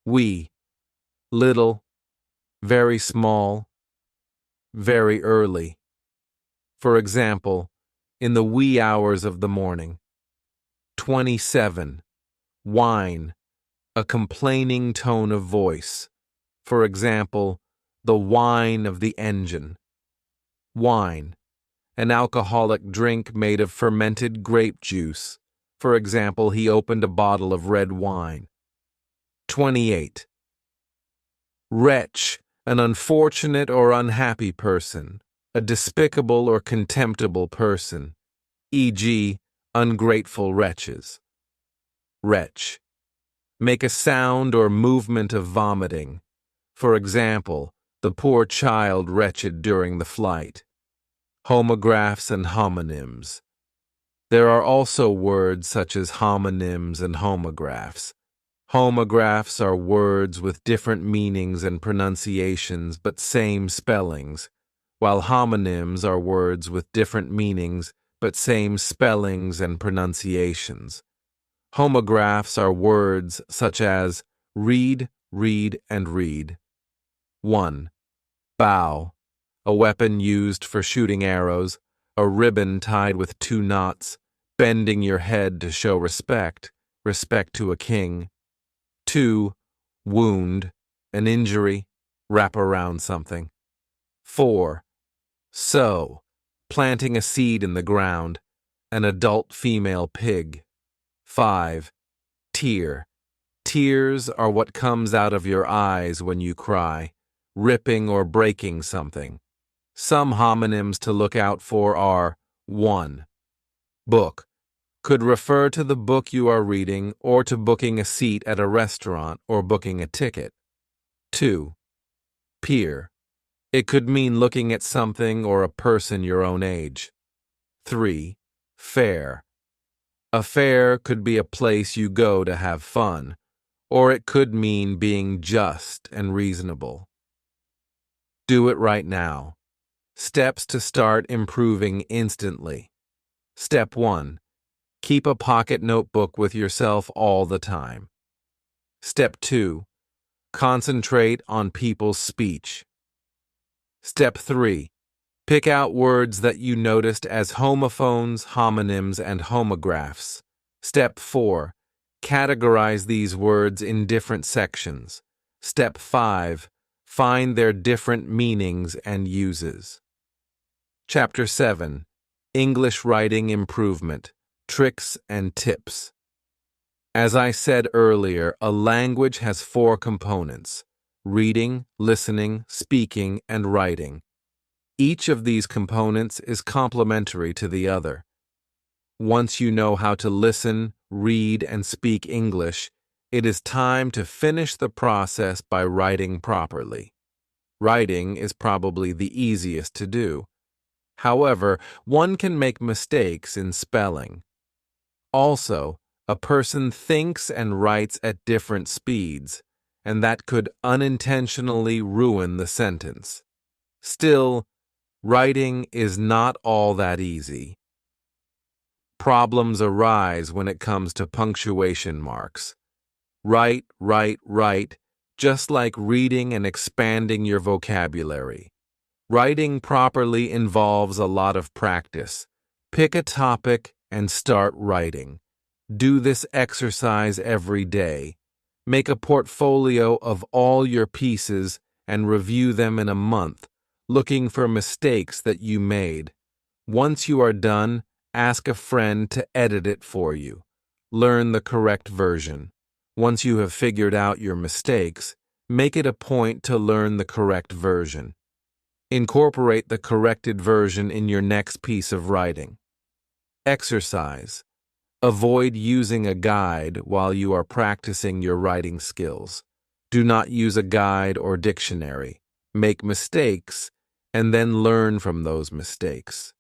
We, little, very small, very early. For example, in the wee hours of the morning. 27. Whine, a complaining tone of voice. For example, the whine of the engine. Wine, an alcoholic drink made of fermented grape juice. For example, he opened a bottle of red wine. 28. Wretch, an unfortunate or unhappy person, a despicable or contemptible person, e.g., ungrateful wretches. Wretch. Make a sound or movement of vomiting. For example, the poor child wretched during the flight. Homographs and homonyms. There are also words such as homonyms and homographs. Homographs are words with different meanings and pronunciations but same spellings, while homonyms are words with different meanings but same spellings and pronunciations. Homographs are words such as read, read, and read. 1. Bow, a weapon used for shooting arrows, a ribbon tied with 2 knots, bending your head to show respect, respect to a king. 2. Wound, an injury, wrap around something. 4. Sow, planting a seed in the ground, an adult female pig. 5. Tear. Tears are what comes out of your eyes when you cry, ripping or breaking something. Some homonyms to look out for are 1. Book. Could refer to the book you are reading or to booking a seat at a restaurant or booking a ticket. 2. Peer. It could mean looking at something or a person your own age. 3. Fair. A fair could be a place you go to have fun, or it could mean being just and reasonable. Do it right now. Steps to start improving instantly. Step 1. Keep a pocket notebook with yourself all the time. Step 2. Concentrate on people's speech. Step 3. Pick out words that you noticed as homophones, homonyms, and homographs. Step 4. Categorize these words in different sections. Step 5. Find their different meanings and uses. Chapter 7. English Writing Improvement. Tricks and Tips. As I said earlier, a language has 4 components: reading, listening, speaking, and writing. Each of these components is complementary to the other. Once you know how to listen, read, and speak English, it is time to finish the process by writing properly. Writing is probably the easiest to do. However, one can make mistakes in spelling. Also, a person thinks and writes at different speeds, and that could unintentionally ruin the sentence. Still, writing is not all that easy. Problems arise when it comes to punctuation marks. Write, just like reading and expanding your vocabulary. Writing properly involves a lot of practice. Pick a topic and start writing. Do this exercise every day. Make a portfolio of all your pieces and review them in a month, looking for mistakes that you made. Once you are done, ask a friend to edit it for you. Learn the correct version. Once you have figured out your mistakes, make it a point to learn the correct version. Incorporate the corrected version in your next piece of writing. Exercise. Avoid using a guide while you are practicing your writing skills. Do not use a guide or dictionary. Make mistakes and then learn from those mistakes.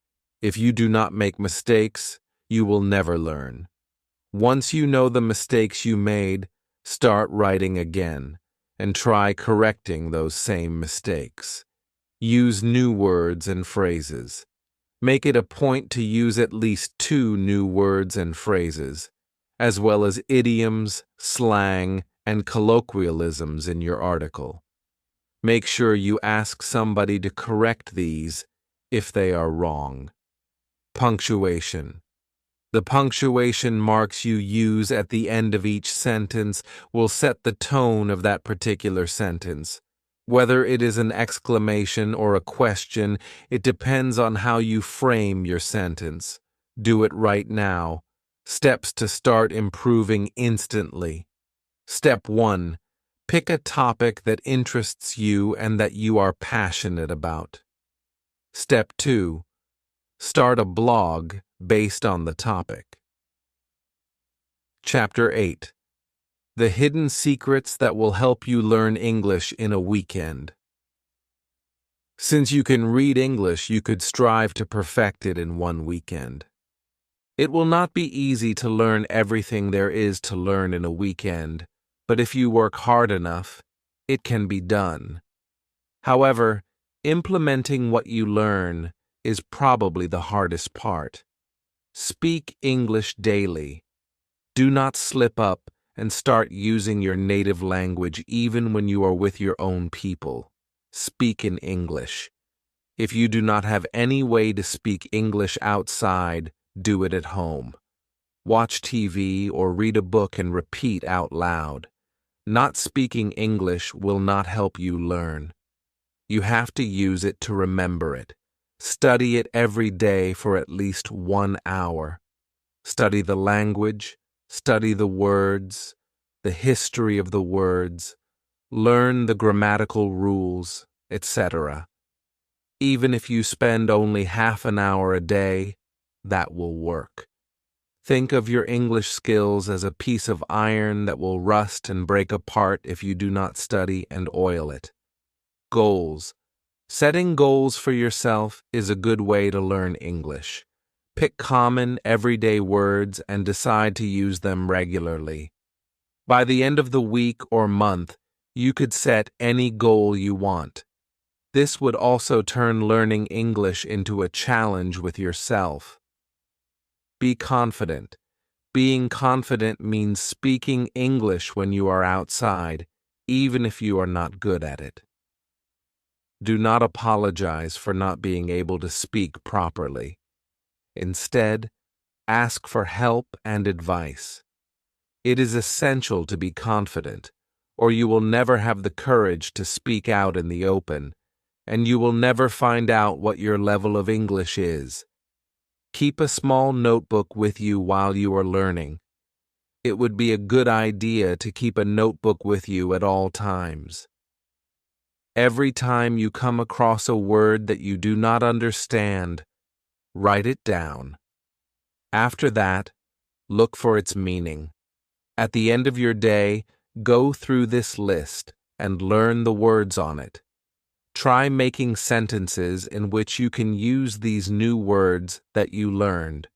If you do not make mistakes, you will never learn. Once you know the mistakes you made, start writing again and try correcting those same mistakes. Use new words and phrases. Make it a point to use at least 2 new words and phrases, as well as idioms, slang, and colloquialisms in your article. Make sure you ask somebody to correct these if they are wrong. Punctuation. The punctuation marks you use at the end of each sentence will set the tone of that particular sentence. Whether it is an exclamation or a question, it depends on how you frame your sentence. Do it right now. Steps to start improving instantly. Step 1. Pick a topic that interests you and that you are passionate about. Step 2. Start a blog based on the topic. Chapter 8. The hidden secrets that will help you learn English in a weekend. Since you can read English, you could strive to perfect it in one weekend. It will not be easy to learn everything there is to learn in a weekend, but if you work hard enough, it can be done. However, implementing what you learn is probably the hardest part. Speak English daily. Do not slip up and start using your native language even when you are with your own people. Speak in English. If you do not have any way to speak English outside, do it at home. Watch TV or read a book and repeat out loud. Not speaking English will not help you learn. You have to use it to remember it. Study it every day for at least 1 hour. Study the language. Study the words, the history of the words, learn the grammatical rules, etc. Even if you spend only half an hour a day, that will work. Think of your English skills as a piece of iron that will rust and break apart if you do not study and oil it. Goals. Setting goals for yourself is a good way to learn English. Pick common, everyday words and decide to use them regularly. By the end of the week or month, you could set any goal you want. This would also turn learning English into a challenge with yourself. Be confident. Being confident means speaking English when you are outside, even if you are not good at it. Do not apologize for not being able to speak properly. Instead, ask for help and advice. It is essential to be confident, or you will never have the courage to speak out in the open, and you will never find out what your level of English is. Keep a small notebook with you while you are learning. It would be a good idea to keep a notebook with you at all times. Every time you come across a word that you do not understand, write it down. After that, look for its meaning. At the end of your day, go through this list and learn the words on it. Try making sentences in which you can use these new words that you learned.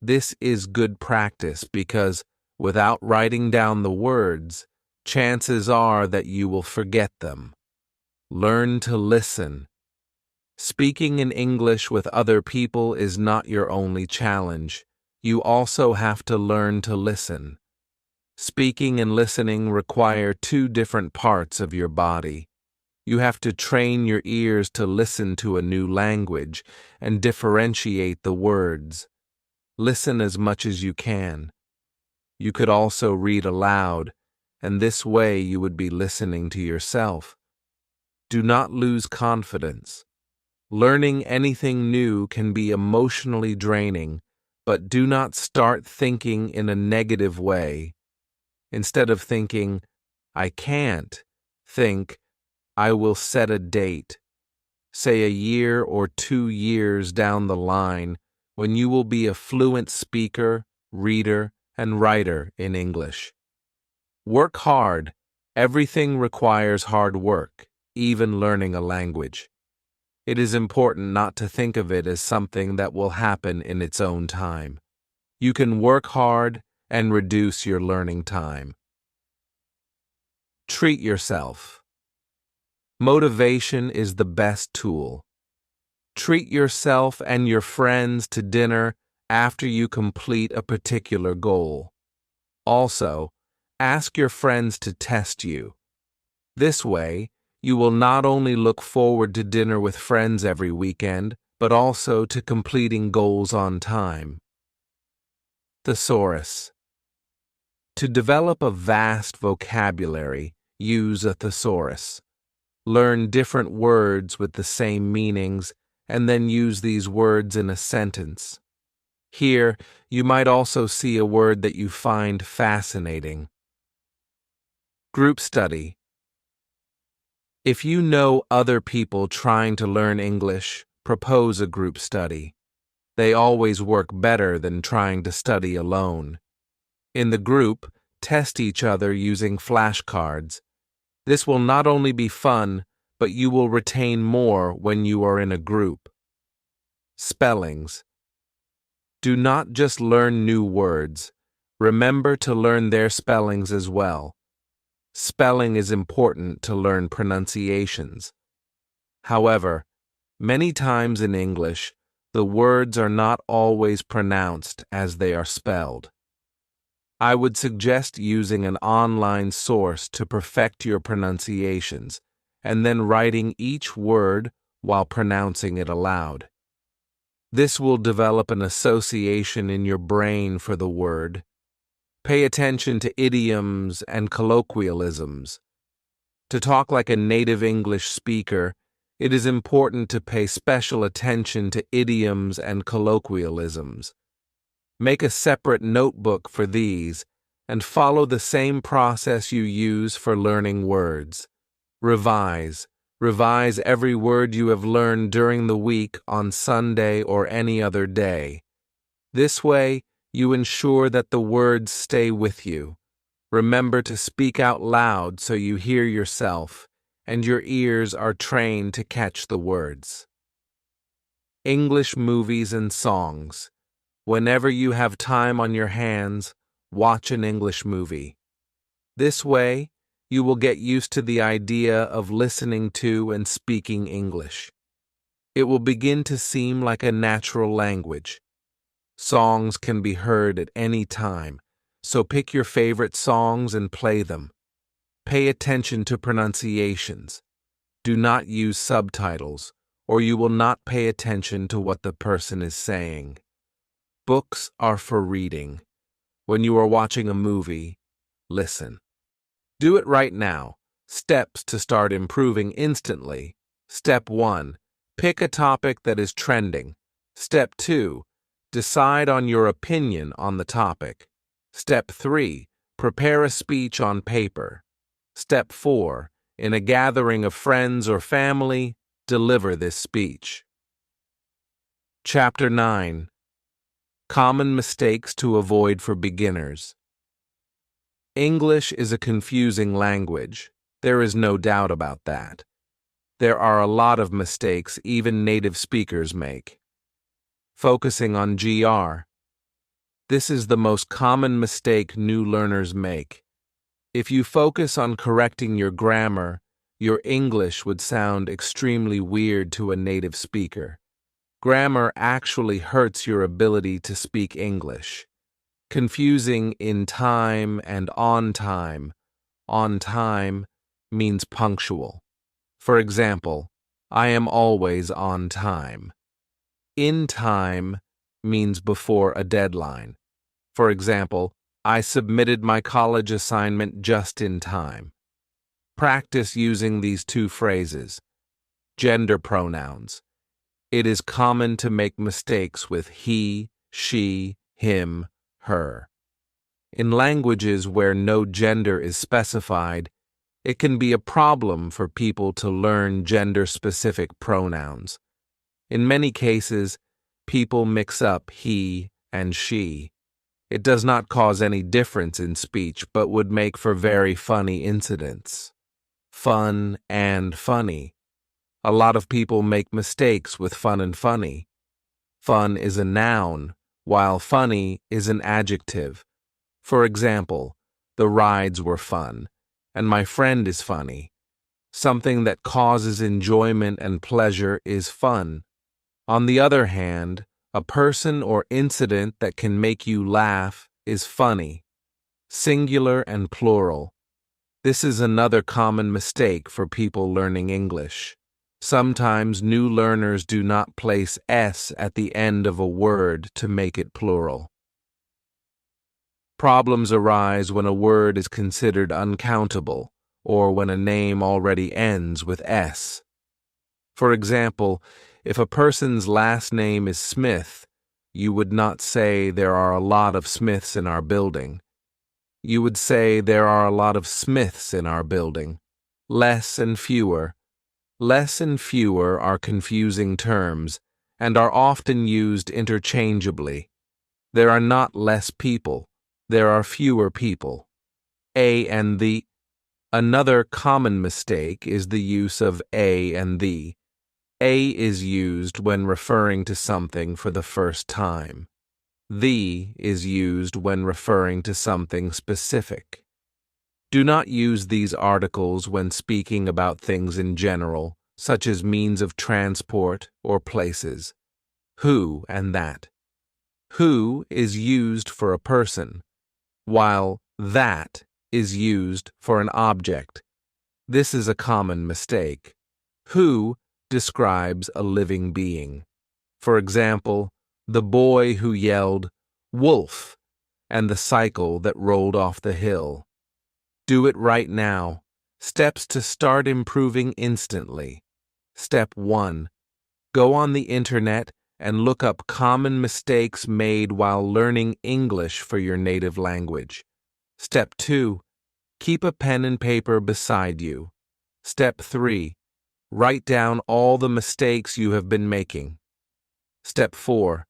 This is good practice because, without writing down the words, chances are that you will forget them. Learn to listen. Speaking in English with other people is not your only challenge. You also have to learn to listen. Speaking and listening require two different parts of your body. You have to train your ears to listen to a new language and differentiate the words. Listen as much as you can. You could also read aloud, and this way you would be listening to yourself. Do not lose confidence. Learning anything new can be emotionally draining, but do not start thinking in a negative way. Instead of thinking, I can't, think, I will set a date. Say a year or 2 years down the line when you will be a fluent speaker, reader, and writer in English. Work hard. Everything requires hard work, even learning a language. It is important not to think of it as something that will happen in its own time. You can work hard and reduce your learning time. Treat yourself. Motivation is the best tool. Treat yourself and your friends to dinner after you complete a particular goal. Also, ask your friends to test you. This way, you will not only look forward to dinner with friends every weekend, but also to completing goals on time. Thesaurus. To develop a vast vocabulary, use a thesaurus. Learn different words with the same meanings, and then use these words in a sentence. Here, you might also see a word that you find fascinating. Group study. If you know other people trying to learn English, propose a group study. They always work better than trying to study alone. In the group, test each other using flashcards. This will not only be fun, but you will retain more when you are in a group. Spellings. Do not just learn new words. Remember to learn their spellings as well. Spelling is important to learn pronunciations. However, many times in English, the words are not always pronounced as they are spelled. I would suggest using an online source to perfect your pronunciations, and then writing each word while pronouncing it aloud. This will develop an association in your brain for the word. Pay attention to idioms and colloquialisms. To talk like a native English speaker, it is important to pay special attention to idioms and colloquialisms. Make a separate notebook for these and follow the same process you use for learning words. Revise. Revise every word you have learned during the week on Sunday or any other day. This way, You ensure that the words stay with you. Remember to speak out loud so you hear yourself, and your ears are trained to catch the words. English movies and songs. Whenever you have time on your hands, watch an English movie. This way, you will get used to the idea of listening to and speaking English. It will begin to seem like a natural language. Songs can be heard at any time, so pick your favorite songs and play them. Pay attention to pronunciations. Do not use subtitles, or you will not pay attention to what the person is saying. Books are for reading. When you are watching a movie, listen. Do it right now. Steps to start improving instantly. Step 1. Pick a topic that is trending. Step 2. Decide on your opinion on the topic. Step 3. Prepare a speech on paper. Step 4. In a gathering of friends or family, deliver this speech. Chapter 9. Common mistakes to avoid for beginners. English is a confusing language. There is no doubt about that. There are a lot of mistakes even native speakers make. Focusing on GR. This is the most common mistake new learners make. If you focus on correcting your grammar, your English would sound extremely weird to a native speaker. Grammar actually hurts your ability to speak English. Confusing in time and on time. On time means punctual. For example, I am always on time. In time means before a deadline. For example, I submitted my college assignment just in time. Practice using these two phrases. Gender pronouns. It is common to make mistakes with he, she, him, her. In languages where no gender is specified, it can be a problem for people to learn gender-specific pronouns. In many cases, people mix up he and she. It does not cause any difference in speech, but would make for very funny incidents. Fun and funny. A lot of people make mistakes with fun and funny. Fun is a noun, while funny is an adjective. For example, the rides were fun, and my friend is funny. Something that causes enjoyment and pleasure is fun. On the other hand, a person or incident that can make you laugh is funny. Singular and plural. This is another common mistake for people learning English. Sometimes new learners do not place S at the end of a word to make it plural. Problems arise when a word is considered uncountable or when a name already ends with S. For example, if a person's last name is Smith, you would not say there are a lot of Smiths in our building. You would say there are a lot of Smiths in our building. Less and fewer. Less and fewer are confusing terms and are often used interchangeably. There are not less people. There are fewer people. A and the. Another common mistake is the use of a and the. A is used when referring to something for the first time. The is used when referring to something specific. Do not use these articles when speaking about things in general, such as means of transport or places. Who and that. Who is used for a person, while that is used for an object. This is a common mistake. Who describes a living being. For example, the boy who yelled, "Wolf," and the cycle that rolled off the hill. Do it right now. Steps to start improving instantly. Step 1. Go on the internet and look up common mistakes made while learning English for your native language. Step 2. Keep a pen and paper beside you. Step 3. Write down all the mistakes you have been making. Step 4.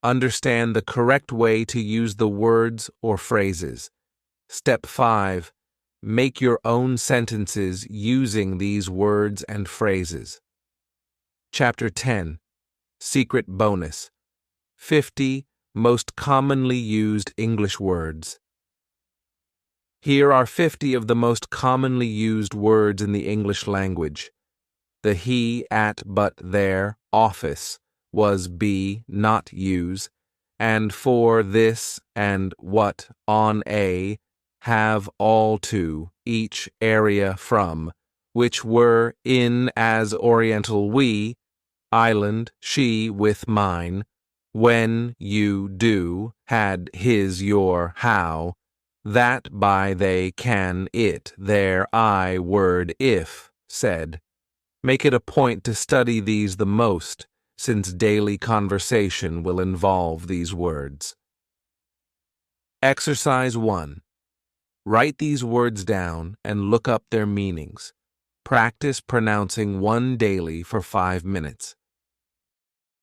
Understand the correct way to use the words or phrases. Step 5. Make your own sentences using these words and phrases. Chapter 10. Secret Bonus. 50 Most Commonly Used English Words. Here are 50 of the most commonly used words in the English language. The he, at, but, there, office, was, be, not, use, and for, this, and what, on, a, have, all, to, each, area, from, which were, in, as, oriental, we, island, she, with, mine, when, you, do, had, his, your, how, that, by, they, can, it, their, I, word, if, said. Make it a point to study these the most, since daily conversation will involve these words. Exercise 1. Write these words down and look up their meanings. Practice pronouncing one daily for 5 minutes.